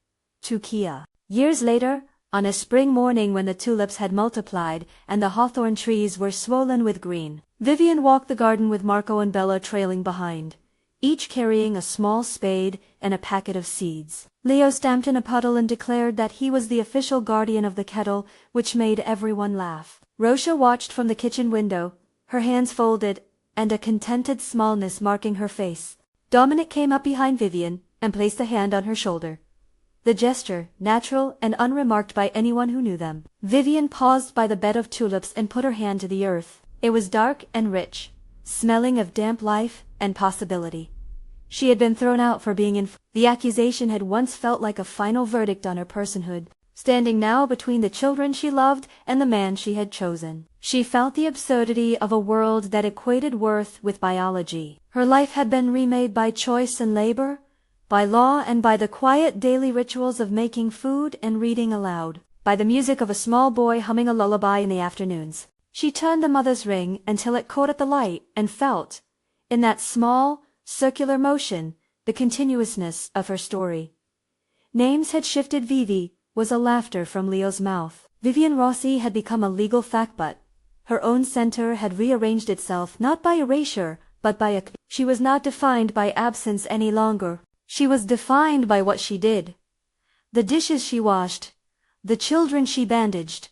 S1: To Kia. Years later, on a spring morning when the tulips had multiplied and the hawthorn trees were swollen with green, Vivien walked the garden with Marco and Bella trailing behind, each carrying a small spade and a packet of seeds. Leo stamped in a puddle and declared that he was the official guardian of the kettle, which made everyone laugh. Rosa watched from the kitchen window, her hands folded, and a contented smallness marking her face. Dominic came up behind Vivien and placed a hand on her shoulder. The gesture, natural and unremarked by anyone who knew them. Vivien paused by the bed of tulips and put her hand to the earth. It was dark and rich, smelling of damp life and possibility. She had been thrown out for being the accusation had once felt like a final verdict on her personhood, standing now between the children she loved and the man she had chosen. She felt the absurdity of a world that equated worth with biology. Her life had been remade by choice and labor, by law and by the quiet daily rituals of making food and reading aloud, by the music of a small boy humming a lullaby in the afternoons. She turned the mother's ring until it caught at the light and felt, in that small, circular motion, the continuousness of her story. Names had shifted. Vivi was a laughter from Leo's mouth. Vivien Rossi had become a legal fact, but her own center had rearranged itself not by erasure, but by she was not defined by absence any longer. She was defined by what she did. The dishes she washed, the children she bandaged,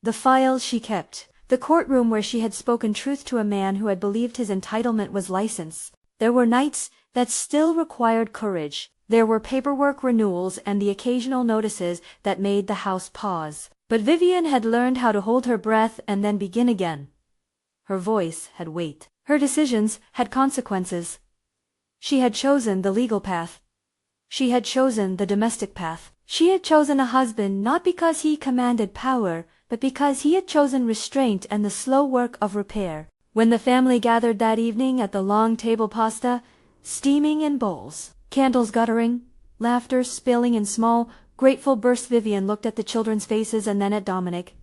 S1: the files she kept, the courtroom where she had spoken truth to a man who had believed his entitlement was license. There were nights that still required courage. There were paperwork renewals and the occasional notices that made the house pause. But Vivien had learned how to hold her breath and then begin again. Her voice had weight. Her decisions had consequences. She had chosen the legal path. She had chosen the domestic path. She had chosen a husband not because he commanded power, but because he had chosen restraint and the slow work of repair. When the family gathered that evening at the long table, pasta steaming in bowls, candles guttering, laughter spilling in small, grateful bursts, Vivien looked at the children's faces and then at Dominic.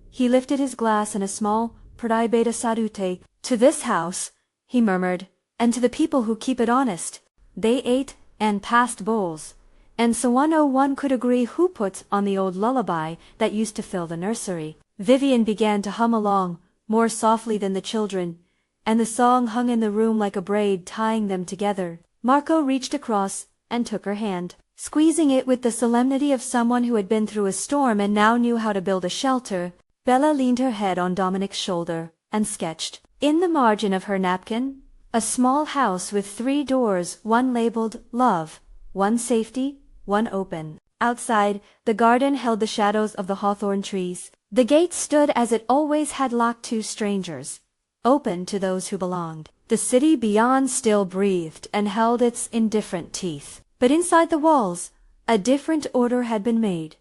S1: He lifted his glass in a small, pradibeta salute. To this house, he murmured, and to the people who keep it honest. They ate and passed bowls, and so one could agree who put on the old lullaby that used to fill the nursery. Vivien began to hum along, more softly than the children, and the song hung in the room like a braid tying them together. Marco reached across and took her hand, squeezing it with the solemnity of someone who had been through a storm and now knew how to build a shelter. Bella leaned her head on Dominic's shoulder and sketched, in the margin of her napkin, a small house with 3 doors, one labeled love, one safety, one open. Outside, the garden held the shadows of the hawthorn trees. The gate stood as it always had, locked to strangers, open to those who belonged. The city beyond still breathed and held its indifferent teeth. But inside the walls, a different order had been made.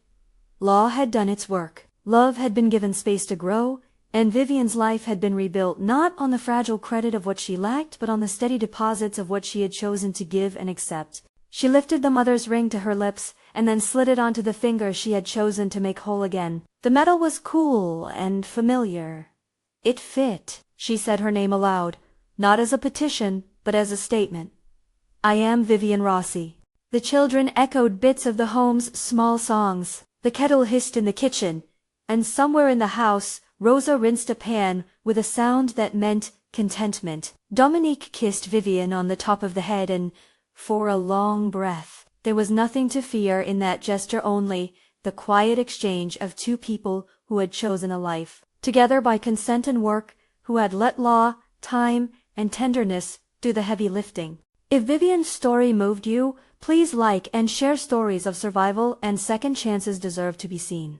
S1: Law had done its work. Love had been given space to grow, and Vivien's life had been rebuilt not on the fragile credit of what she lacked, but on the steady deposits of what she had chosen to give and accept. She lifted the mother's ring to her lips, and then slid it onto the finger she had chosen to make whole again. The metal was cool and familiar. It fit. She said her name aloud, not as a petition, but as a statement. I am Vivien Rossi. The children echoed bits of the home's small songs. The kettle hissed in the kitchen, and somewhere in the house, Rosa rinsed a pan with a sound that meant contentment. Dominique kissed Vivien on the top of the head and, for a long breath, there was nothing to fear in that gesture, only the quiet exchange of 2 people who had chosen a life together by consent and work, who had let law, time, and tenderness do the heavy lifting. If Vivien's story moved you, please like and share. Stories of survival and second chances deserve to be seen.